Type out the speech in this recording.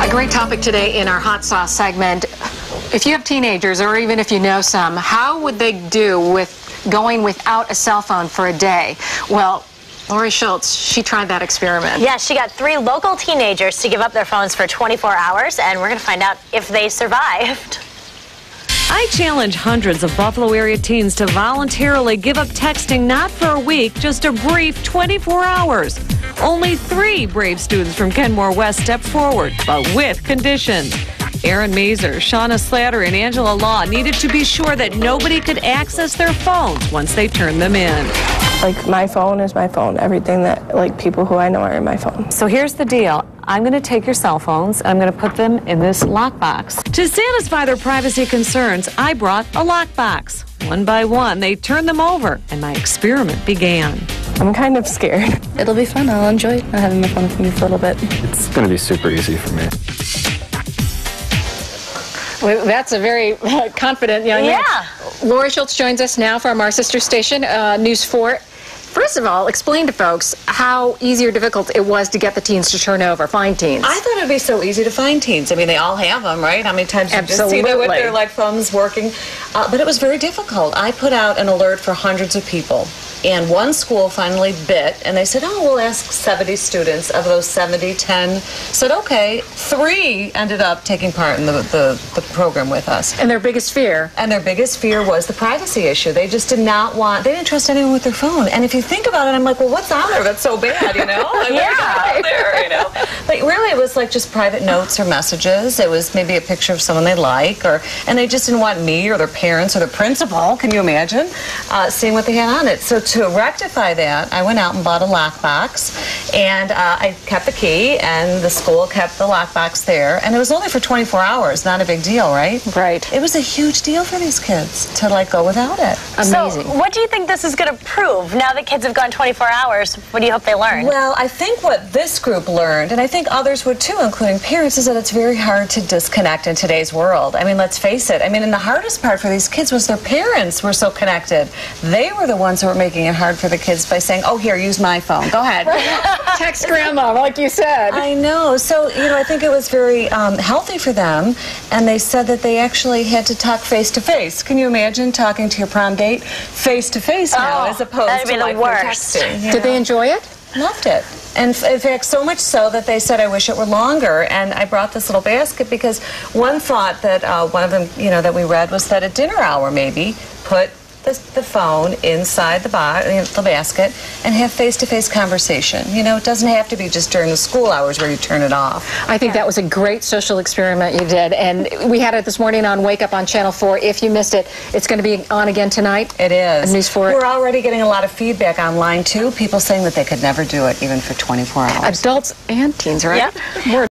A great topic today in our Hot Sauce segment. If you have teenagers, or even if you know some, how would they do with going without a cell phone for a day? Well, Lori Schultz, she tried that experiment. Yeah, she got 3 local teenagers to give up their phones for 24 hours, and we're going to find out if they survived. I challenge hundreds of Buffalo area teens to voluntarily give up texting not for a week, just a brief 24 hours. Only 3 brave students from Kenmore West stepped forward, but with conditions. Aaron Mazer, Shauna Slatter, and Angela Law needed to be sure that nobody could access their phones once they turned them in. Like, my phone is my phone. Everything that, like, people who I know are in my phone. So here's the deal. I'm going to take your cell phones, and I'm going to put them in this lockbox. To satisfy their privacy concerns, I brought a lockbox. One by one, they turned them over, and my experiment began. I'm kind of scared. It'll be fun. I'll enjoy not having my phone with me for a little bit. It's going to be super easy for me. Well, that's a very confident young man. Yeah. Lori Schultz joins us now from our sister station, News 4. First of all, explain to folks how easy or difficult it was to get the teens to turn over, find teens. I thought it would be so easy to find teens. I mean, they all have them, right? How many times you just see them with their like phones working? But it was very difficult. I put out an alert for hundreds of people. And one school finally bit, and they said, oh, we'll ask 70 students. Of those 70, 10 said, okay. 3 ended up taking part in the program with us. And their biggest fear? And their biggest fear was the privacy issue. They just did not want, they didn't trust anyone with their phone. And if you think about it, I'm like, well, what's on there that's so bad, you know? Like, yeah. out there, you know? But really, it was like just private notes or messages. It was maybe a picture of someone they like, and they just didn't want me or their parents or their principal, can you imagine, seeing what they had on it. So to rectify that, I went out and bought a lockbox, and I kept the key, and the school kept the lockbox there, and it was only for 24 hours, not a big deal, right? Right. It was a huge deal for these kids to, like, go without it. Amazing. So what do you think this is going to prove? Now that kids have gone 24 hours, what do you hope they learn? Well, I think what this group learned, and I think others would too, including parents, is that it's very hard to disconnect in today's world. I mean, let's face it. I mean, and the hardest part for these kids was their parents were so connected. They were the ones who were making it hard for the kids by saying, oh, here, use my phone. Go ahead. Text grandma, like you said. I know. So, you know, I think it was very healthy for them, and they said that they actually had to talk face-to-face. Can you imagine talking to your prom date face-to-face now, as opposed to like texting? Did they enjoy it? Loved it. And in fact, so much so that they said, I wish it were longer. And I brought this little basket because one thought that one of them, you know, that we read was that at dinner hour, maybe, put the phone inside the basket and have face-to-face conversation. You know, it doesn't have to be just during the school hours where you turn it off. I think that was a great social experiment you did, and we had it this morning on Wake Up on Channel 4. If you missed it, it's going to be on again tonight. It is. News 4. We're already getting a lot of feedback online, too. People saying that they could never do it, even for 24 hours. Adults and teens, right? Yep.